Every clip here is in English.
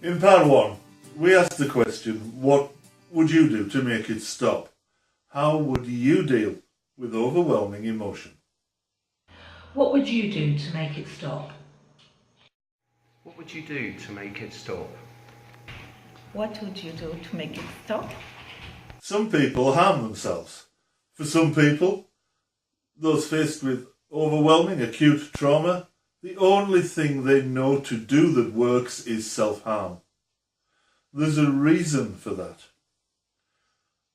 In part 1, we asked the question, what would you do to make it stop? How would you deal with overwhelming emotion? What would you do to make it stop? What would you do to make it stop? What would you do to make it stop? Some people harm themselves. For some people, those faced with overwhelming acute trauma, the only thing they know to do that works is self-harm. There's a reason for that.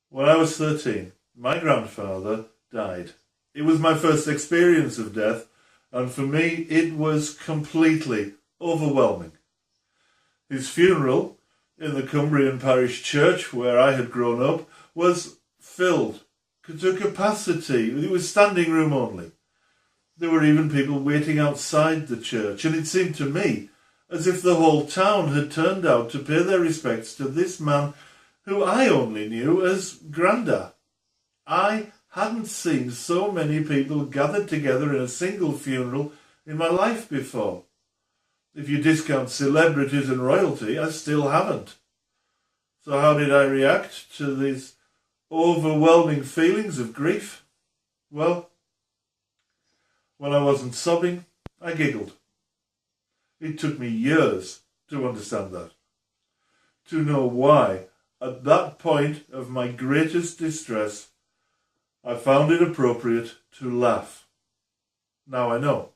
When I was 13, my grandfather died. It was my first experience of death, and for me it was completely overwhelming. His funeral in the Cumbrian parish church where I had grown up was filled to capacity. It was standing room only. There were even people waiting outside the church, and it seemed to me as if the whole town had turned out to pay their respects to this man who I only knew as Granda. I hadn't seen so many people gathered together in a single funeral in my life before. If you discount celebrities and royalty, I still haven't. So how did I react to these overwhelming feelings of grief? Well, when I wasn't sobbing, I giggled. It took me years to understand that, to know why, at that point of my greatest distress, I found it appropriate to laugh. Now I know.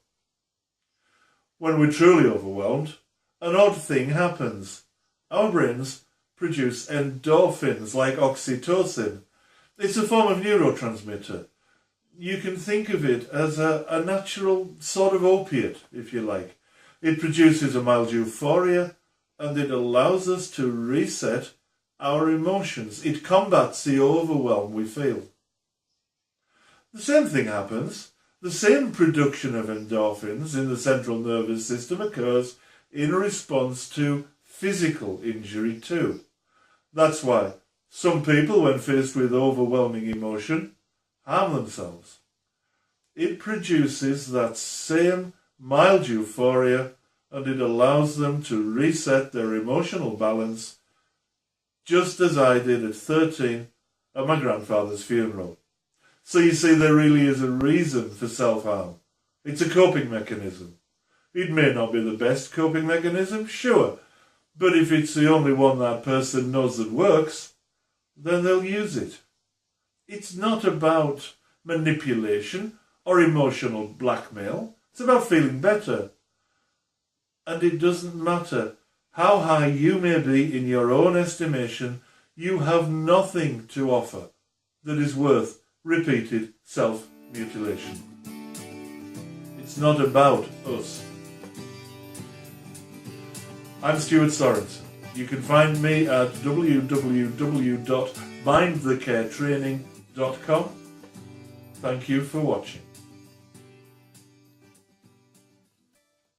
When we're truly overwhelmed, an odd thing happens. Our brains produce endorphins like oxytocin. It's a form of neurotransmitter. You can think of it as a natural sort of opiate, if you like. It produces a mild euphoria, and it allows us to reset our emotions. It combats the overwhelm we feel. The same thing happens. The same production of endorphins in the central nervous system occurs in response to physical injury too. That's why some people, when faced with overwhelming emotion, harm themselves. It produces that same mild euphoria, and it allows them to reset their emotional balance, just as I did at 13 at my grandfather's funeral. So you see, there really is a reason for self-harm. It's a coping mechanism. It may not be the best coping mechanism, sure, but if it's the only one that person knows that works, then they'll use it. It's not about manipulation or emotional blackmail. It's about feeling better. And it doesn't matter how high you may be in your own estimation, you have nothing to offer that is worth repeated self-mutilation. It's not about us. I'm Stuart Sorensen. You can find me at www.mindthecaretraining.com. Thank you for watching.